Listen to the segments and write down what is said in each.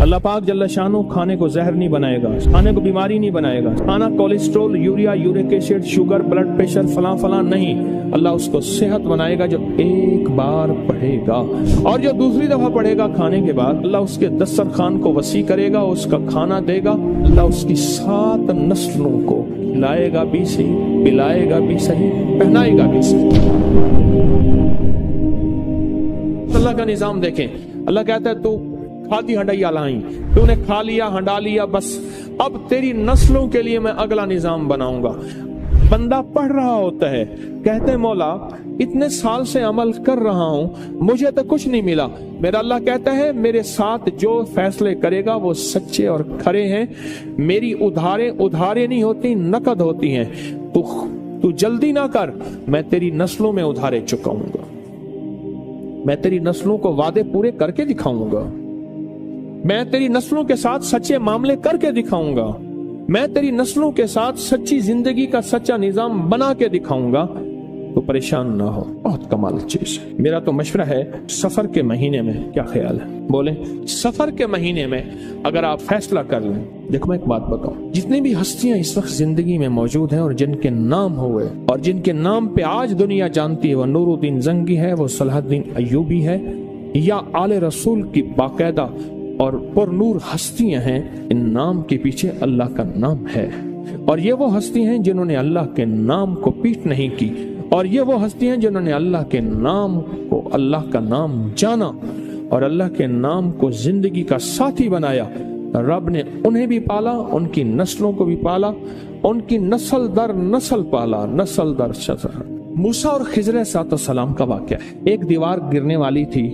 अल्लाह पाक जल्ल शानो खाने को जहर नहीं बनाएगा, खाने को बीमारी नहीं बनाएगा। खाना cholesterol, urea, uric acid, sugar, blood pressure, फलां फलां नहीं। अल्लाह उसको सेहत बनाएगा जो एक बार पढ़ेगा, और जो दूसरी दफा पढ़ेगा खाने के बाद अल्लाह उसके दस्तरखान को वसी करेगा, उसका खाना देगा। अल्लाह उसकी 7 नस्लों को खिलाएगा भी सही, पिलाएगा भी सही, पहनाएगा भी सही। अल्लाह का निजाम देखें। अल्लाह कहता है तू खादी हंडैया लाई, तूने खा लिया, हंडा लिया, बस अब तेरी नस्लों के लिए मैं अगला निजाम बनाऊंगा। बंदा पढ़ रहा होता है, कहते हैं मौला इतने साल से अमल कर रहा हूं, मुझे तो कुछ नहीं मिला। मेरा अल्लाह कहता है मेरे साथ जो फैसले करेगा वो सच्चे और खरे हैं। मेरी उधारे नहीं होती, नकद होती हैं। तू जल्दी ना कर, मैं तेरी नस्लों में उधारे चुकाऊंगा, मैं तेरी नस्लों को वादे पूरे करके दिखाऊंगा, मैं तेरी नस्लों के साथ सच्चे मामले करके दिखाऊंगा, मैं तेरी नस्लों के साथ सच्ची जिंदगी का सच्चा निजाम बना के दिखाऊंगा। तो परेशान ना हो, बहुत कमाल चीज है। मेरा तो मशवरा है सफर के महीने में, क्या ख्याल है? बोले सफर के महीने में अगर आप फैसला कर लें। देखो मैं एक बात बताऊं, जितनी भी हस्तियां इस वक्त जिंदगी में मौजूद हैं और जिनके नाम हुए और जिनके नाम पे आज दुनिया जानती है, वो नूरुद्दीन जंगी है, वो सलाहुद्दीन अय्यूबी है, या आले रसूल की बाकायदा और पुरनूर हस्तियां हैं। इन नाम के पीछे अल्लाह का नाम है, और ये वो हस्ती हैं जिन्होंने अल्लाह के नाम को पीठ नहीं की, और ये वो हस्ती हैं जिन्होंने अल्लाह के नाम को, अल्लाह का नाम जाना और अल्लाह के नाम को जिंदगी का साथी बनाया। रब ने उन्हें भी पाला, उनकी नस्लों को भी पाला, उनकी नस्ल दर नस्ल पाला, नस्ल दर नस्ल। मूसा और खिजर सलाम का वाक़या है। एक दीवार गिरने वाली थी,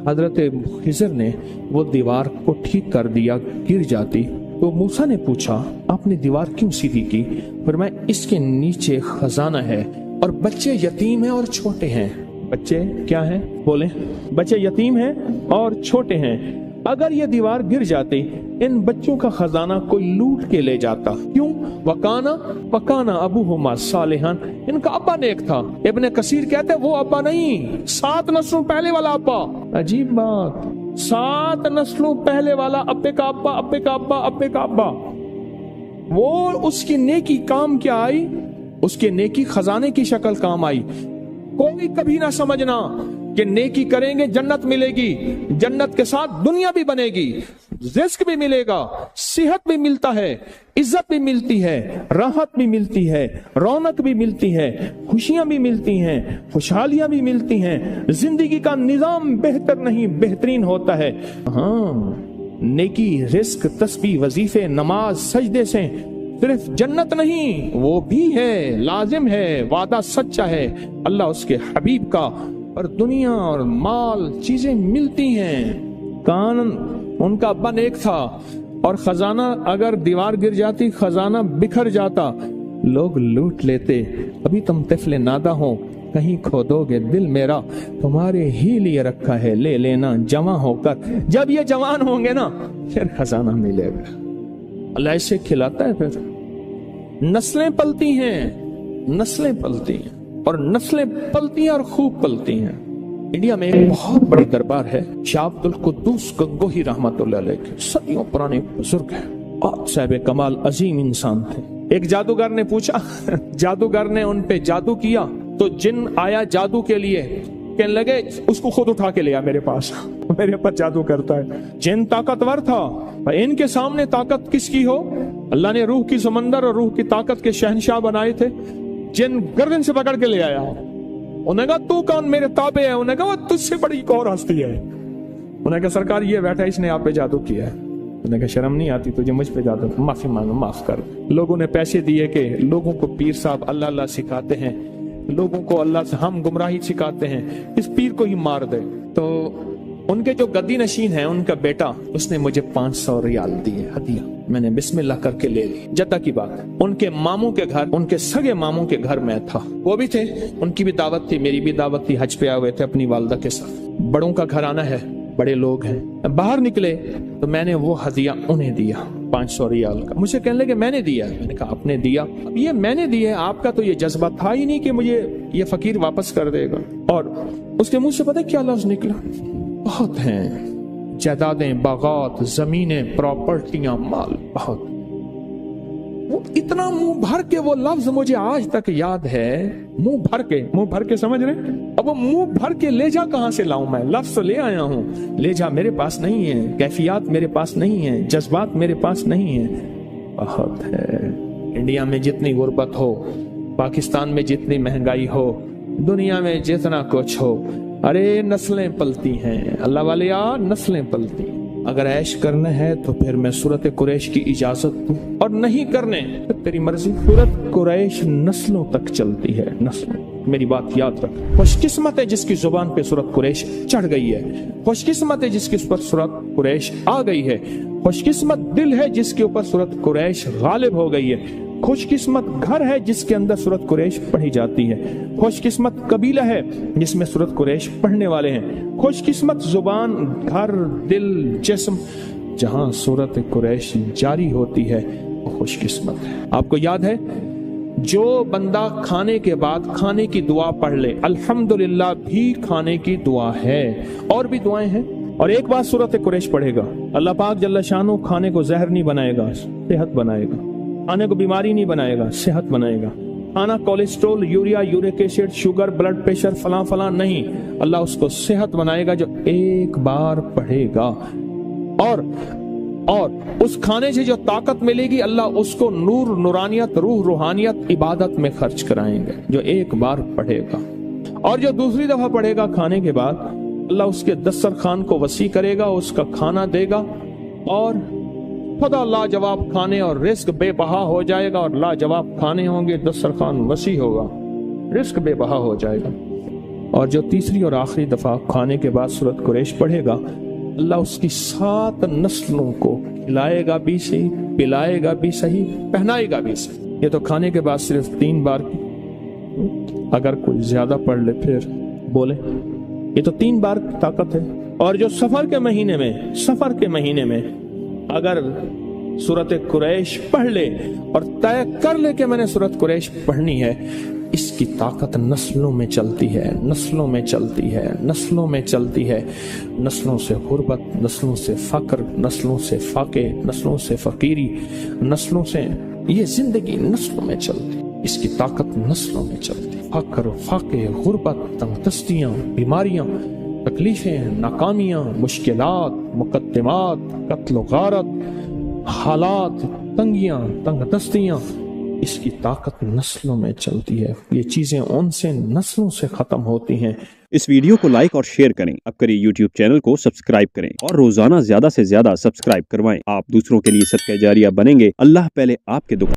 हजरत खिजर ने वो दीवार को ठीक कर दिया, गिर जाती तो मूसा ने पूछा आपने दीवार क्यों सीधी की? फरमाया इसके नीचे खजाना है और बच्चे यतीम हैं और छोटे हैं। बच्चे क्या हैं? बोले बच्चे यतीम हैं और छोटे हैं। अगर ये दीवार गिर जाती, इन बच्चों का खजाना कोई लूट के ले जाता। क्यों? वकाना अबूहुमा सालिहान, इनका अब्बा नेक था। इब्ने कसीर कहते हैं वो अब्बा नहीं, 7 नस्लों पहले वाला अब्बा। अजीब बात, 7 नस्लों पहले वाला अब्बे का अब्बा, अब्बे का अब्बा, अब्बे का अब्बा। वो उसकी नेकी काम क्या आई? उसके नेकी खजाने की शक्ल काम आई। कोई कभी ना समझना कि नेकी करेंगे जन्नत मिलेगी, जन्नत के साथ दुनिया भी बनेगी, रिस्क भी मिलेगा, सेहत भी मिलता है, इज्जत भी मिलती है, राहत भी मिलती है, रौनक भी मिलती है, खुशियां भी मिलती हैं, खुशहालियां भी मिलती हैं। जिंदगी का निजाम बेहतर नहीं बेहतरीन होता है। हाँ, नेकी, रिस्क, तस्बीह, वजीफे, नमाज, सजदे से सिर्फ जन्नत नहीं, वो भी है, लाजिम है, वादा सच्चा है अल्लाह उसके हबीब का, और दुनिया और माल चीजें मिलती हैं। कान उनका अब्बा नेक था, और खजाना अगर दीवार गिर जाती, खजाना बिखर जाता, लोग लूट लेते। अभी तुम तिफले नादा हो, कहीं खो दोगे दिल मेरा, तुम्हारे ही लिए रखा है, ले लेना जवां होकर। जब ये जवान होंगे ना, फिर खजाना मिलेगा। अल्लाह ऐसे खिलाता है। फिर नस्लें पलती हैं, नस्लें पलती हैं, और नस्लें पलती हैं और खूब पलती हैं। इंडिया में एक बहुत बड़ा दरबार है, शाह अब्दुल कुद्दूस गंगोही रहमतुल्लाह अलैह के, सदियों पुराने बुजुर्ग हैं, बहुत साहिब कमाल अजीम इंसान थे। एक जादूगर ने पूछा, जादूगर ने उन पे जादू किया तो जिन आया जादू के लिए, कहने लगे उसको खुद उठा के ले आ मेरे पास, मेरे पर जादू करता है। जिन ताकतवर था, इनके सामने ताकत किसकी हो? अल्लाह ने रूह की समंदर और रूह की ताकत के शहंशाह बनाए थे। जिन गर्दन से पकड़ के ले आया, उन्हें कहा तू कौन, मेरे ताबे है? उन्हें कहा वो तुझसे बड़ी एक और हस्ती है। उन्हें कहा सरकार ये बैठा, इसने आप पे जादू किया है। उन्हें कहा शर्म नहीं आती तुझे मुझ पे जादू? माफी मांगो, माफ कर। लोगों ने पैसे दिए कि लोगों को पीर साहब अल्लाह अल्लाह सिखाते हैं, लोगों को अल्लाह से हम गुमराही सिखाते हैं, इस पीर को ही मार दे। तो उनके जो गद्दी नशीन है, उनका बेटा, उसने मुझे 500 रियाल दिए हदिया। मैंने बिस्मिल्लाह करके ले ली। जद्दा की बात, उनके मामू के घर, उनके सगे मामू के घर में था, वो भी थे, उनकी भी दावत थी, मेरी भी दावत थी। हज पे आए हुए थे अपनी वालदा के साथ। बड़ों का घर आना है, बड़े लोग हैं। बाहर निकले तो मैंने वो हदिया उन्हें दिया, 500 रियाल का। मुझे कहने लगे मैंने दिया। मैंने कहा आपने दिया? अब ये मैंने दिया, आपका तो ये जज्बा था ही नहीं कि मुझे ये फकीर वापस कर देगा। और उसके मुंह से पता क्या लफ्ज निकला? बहुत हैं जायदादें, बागात, जमीनें, प्रॉपर्टियां, माल बहुत। वो इतना मुंह भर के वो लफ्ज मुझे आज तक याद है, मुंह भर के समझ रहे। अब वो मुंह भर के ले जा कहां से लाऊं मैं? लफ्ज ले आया हूं, ले जा मेरे पास नहीं है, कैफियत मेरे पास नहीं है, जज्बात मेरे पास नहीं है। बहुत है। इंडिया में जितनी गुर्बत हो, पाकिस्तान में जितनी महंगाई हो, दुनिया में जितना कुछ हो, अरे नस्लें पलती हैं अल्लाह वाले यार, नस्लें पलती। अगर ऐश करना है तो फिर मैं सूरत कुरैश की इजाजत दूं, और नहीं करने तो तेरी मर्जी। सूरत कुरैश नस्लों तक चलती है, नस्लों। मेरी बात याद रख। खुशकिस्मत है जिसकी जुबान पे सूरत कुरैश चढ़ गई है, खुशकिस्मत है जिसके ऊपर सूरत कुरैश आ गई है, खुशकिस्मत दिल है जिसके ऊपर सूरत कुरैश गालिब हो गई है, खुशकिस्मत घर है जिसके अंदर सूरत कुरैश पढ़ी जाती है, खुशकिस्मत कबीला है जिसमें सूरत कुरैश पढ़ने वाले हैं, खुशकिस्मत जुबान, घर, दिल, जिस्म जहां सूरत कुरैश जारी होती है वो खुशकिस्मत है। आपको याद है, जो बंदा खाने के बाद खाने की दुआ पढ़ ले, अल्हम्दुलिल्लाह भी खाने की दुआ है, और भी दुआएं हैं। और एक बार सूरत कुरैश पढ़ेगा, अल्लाह पाक जल्ल शानो खाने को जहर नहीं बनाएगा, सेहत बनाएगा। खाने को बीमारी नहीं बनाएगा, सेहत बनाएगा। खाना cholesterol, urea, uric acid, sugar, blood pressure, फलां फलां नहीं, अल्लाह उसको सेहत बनाएगा जो एक बार पढ़ेगा। और उस खाने से जो ताकत मिलेगी, अल्लाह उसको नूर, नूरानियत, रूह, रूहानियत, इबादत में खर्च कराएंगे जो एक बार पढ़ेगा। और जो दूसरी दफा पढ़ेगा खाने के बाद, अल्लाह उसके दस्तरखान को वसी करेगा, उसका खाना देगा, और खुदा लाजवाब खाने और रिस्क बेबहा हो जाएगा। और लाजवाब खाने होंगे, दस्तरखान वसी होगा, रिस्क बेबहा हो जाएगा। और जो तीसरी और आखिरी दफा खाने के बाद सूरत कुरैश पढ़ेगा, अल्लाह उसकी 7 नस्लों को खिलाएगा भी सही, पिलाएगा भी सही, पहनाएगा भी सही। ये तो खाने के बाद सिर्फ 3 बार की, अगर कोई ज्यादा पढ़ ले फिर बोले। ये तो 3 बार की ताकत है। और जो सफर के महीने में अगर सूरत कुरैश पढ़ ले और तय कर ले कि मैंने सूरत कुरैश पढ़नी है, इसकी ताकत नस्लों में चलती है, नस्लों में चलती है, नस्लों में चलती है। नस्लों से गुर्बत, नस्लों से फक्र, नस्लों से फाके, नस्लों से फकीरी, नस्लों से ये जिंदगी नस्लों में चलती, इसकी ताकत नस्लों में चलती। फक्र, फाके, गुर्बत, तंगदस्तियां, बीमारियां, तकलीफें, नाकामियां, मुश्किलात, मुकद्दमात, कत्ल गारत, हालात, तंगियां, तंगदस्तियां, इसकी ताकत नस्लों में चलती है। ये चीजें उनसे नस्लों से खत्म होती हैं। इस वीडियो को लाइक और शेयर करें, अब करिए YouTube चैनल को सब्सक्राइब करें और रोजाना ज्यादा से ज्यादा सब्सक्राइब करवाएं। आप दूसरों के लिए सदका जारिया बनेंगे। अल्लाह पहले आपके दुआ